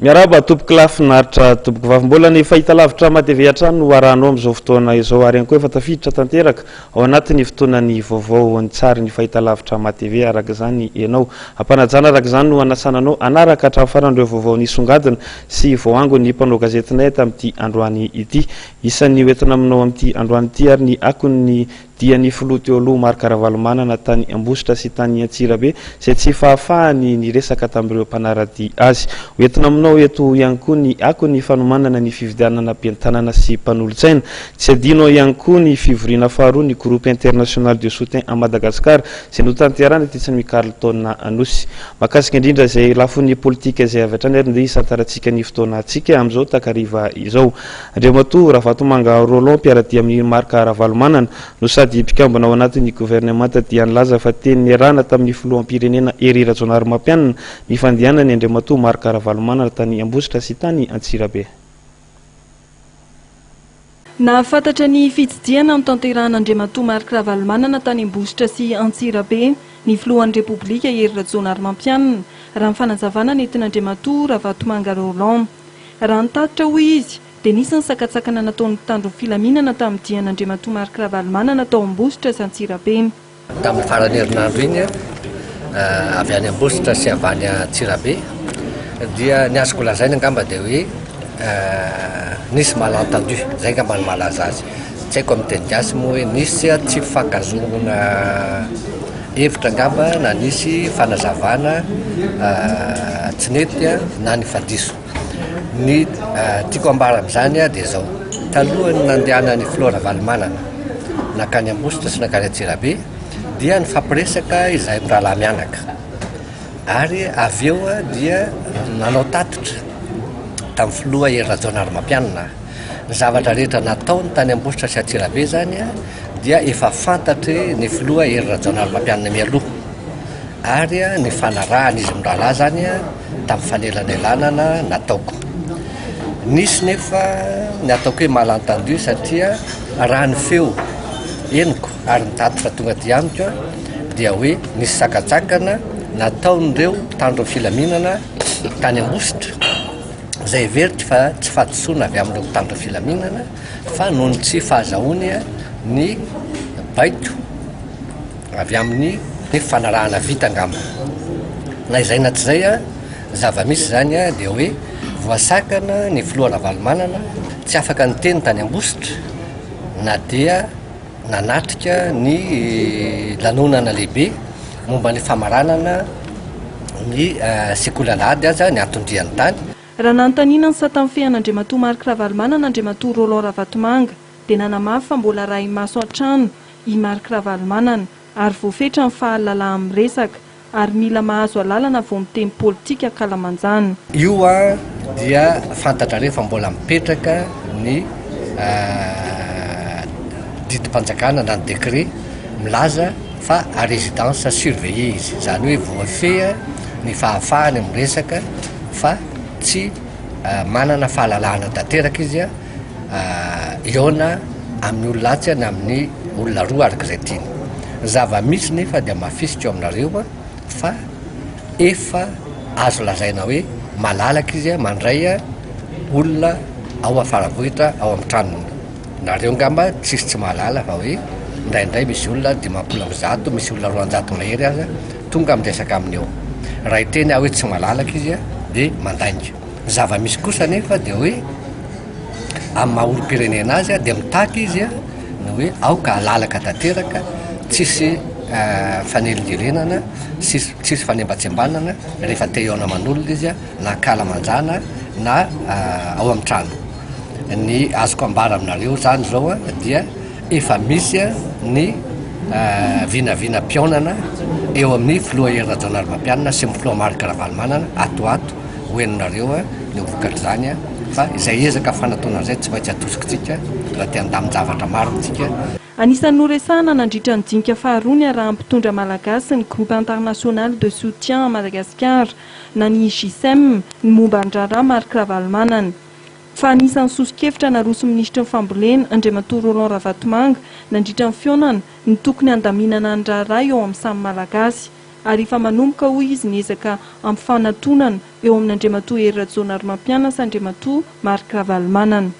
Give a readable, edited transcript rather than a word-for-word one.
miaraba toboky lafinaritra toboky vavim-bola ny fahita lavitra matv atrano arano amin'izao fotoana izao ary ihany koa efa tafiditra tanteraka ao anatin'ny fotoanany vaovao ny tsary ny fahita lavitra matv araka izany ianao ampanajana araka izany no anasananao anaraka hatramin'ny faran'ireo vaovao nisongadina sy voango ny mpanao gazetinay eto amin'ity androany ity isan'ny hoentina aminao amin'ity androany ity ary ny akon'ny dia ny filoha teo aloha Marc Ravalomanana tany Ambositra sy tany Antsirabe izay tsy fahafahany ny resaka tamin'ireo mpanaradia azy hoentina aminao eto ihany koa ny akon'ny fanomanana ny fividianana mpiantanana sy mpanolontsaina tsy adino ihany koa ny fivoriana faharoa ny groupe international de soutien à Madagascar izay notanterana ity tsy ny Carlton Anosy makasika indrindra izay lafony politika izay avy hatrany ary dia isantarantsika ny fotoana antsika amin'izao takariva izao Andriamatoa Ravatomanga Roland mpiaradia amin'ny Marc Ravalomanana no sady mpikambana ao anatin'ny gouvernement dia nilaza fa teny niarahana tamin'ny filoham-pirenena Ery Rajaonarimampianina ny fandehanany Andriamatoa Marc Ravalomanana tany Ambositra sy tany Antsirabe. Nahafantatra ny fitsidiana amin'ny tanterahana Andriamatoa Marc Ravalomanana tany Ambositra sy Antsirabe ny filohan'ny Repoblika Ery Rajaonarimampianina raha ny fanazavana nentin'Andriamatoa Ravatomanga Roland raha nitatitra hoy izy dia nisy sakatsakana nataon'ny mpitandro filaminana tamin'ny dian'Andriamatoa Marc Ravalomanana tao Ambositra sy Antsirabe. Tamin'ny farany herinandro iny avy any Ambositra sy avy any Antsirabe dia ny azoko lazaina angamba dia hoe nisy malentendu zay angamba ny malaza azy tsy haiko amin'ny teny gasy moa hoe nisy tsy fifankazonana hevitra angamba na nisy fanazavana tsy nety na ny fadiso. Ny tiako ambara amin'izany dia zao talohany nandehana ny filoha Ravalomanana nakany Ambositra sy nakany Antsirabe dia ny fampiresaka izay mirahalahy mianaka ary avy eo dia nanao tatitra tamin'ny filoha Ery Rajaonarimampianina ny zavatra rehetra nataony tany Ambositra sy Antsirabe zany dia efa fantatry ny filoha Ery Rajaonarimampianina mialoha ary ny fanarahan'izy mirahalahy zany tamin'ny fanelanelanana nataoko. Nisy nefa ny ataoko hoe malentendu satria raha ny feo eniko ary ny tatitra tonga ty amiko dia hoe nisy sakatsakana nataon'ireo mpitandro filaminana tany Ambositra izay heveritra fa tsy fahadisoana avy amin'ireo mpitandro filaminana fa noho ny tsy fahazahoany ny baiko avy amin'ny fanarahana vita angamba na izay na tsy zay zava-misy zany dia hoe voasakana ny filoha Ravalomanana tsy afaka niteny tany Ambositra na dia nanatrika ny lanonana lehibe momba ny famaranana ny sekolalady aza ny antondriany tany. Raha nanontaniana ny satan'ny Marc Ravalomanana Andriamatoa Roland Ravatomanga dia nanamafy fa mbola ray maso an-trano i Marc Ravalomanana ary voafetra ny fahalalana amin'ny resaka ary mila mahazo alalana vao miteny politika kalamanjana. Io dia fantatra rehefa mbola mipetraka ny didim-panjakana na ny décret milaza fa à résidence surveillée izy zany hoe voafeha ny fahafahany amin'ny resaka fa tsy manana fahalalahana tanteraka izy eona amin'ny olona latsy na amin'ny olona roa araka izay tiany. Zava-misy nefa dia mafisitra eo aminareo fa efa azo lazaina hoe malalaka izy mandray olona ao afaravohitra ao amin'ny tranony. Nareo ngamba tsisy tsy mahalala fa hoe indraindray misy olona 500 misy olona 200 mahery aza tonga miresaka aminy eo. Raha iteny hoe tsy malalaka izy dia mandainga. Zava-misy kosa nefa dia hoe amin'ny maha-olom-pirenena azy dia mitaky izy ny hoe aoka halalaka tanteraka tsisy faneligelenana tsisy fanembatsembanana rehefa te hiona aman'olona izy na kalamanjana na ao amin'ny trano. Ny azoko ambara aminareo zany zao dia efa misy ny vinavina mpionana eo amin'ny filoha Ery Rajaonarimampianina sy ny filoha Marc Ravalomanana atoato hoeninareo ny vokatra zany fa izay ezaka fanataona zay tsy maintsy atosikotsika raha te handamy zavatra maro tsika. Anisan'ny noresahana nandritra ny dinika faharoa ny arahan-mpitondra malagasy ny groupe international de soutien à Madagascar na ny GISEM ny momba ny raharaha Marc Ravalomanana. Fa anisan'ny sosokevitra naroso minisitry ny fambolena Andriamatoa Roland Ravatomanga nandritra ny fionana ny tokony handaminana ny raharaha eo amin'ny samy malagasy ary efa manomboka hoy izy niezaka ampifanantonana eo amin'ny Andriamatoa Hery Rajoelina ary mampianana sy Andriamatoa Marc Ravalomanana.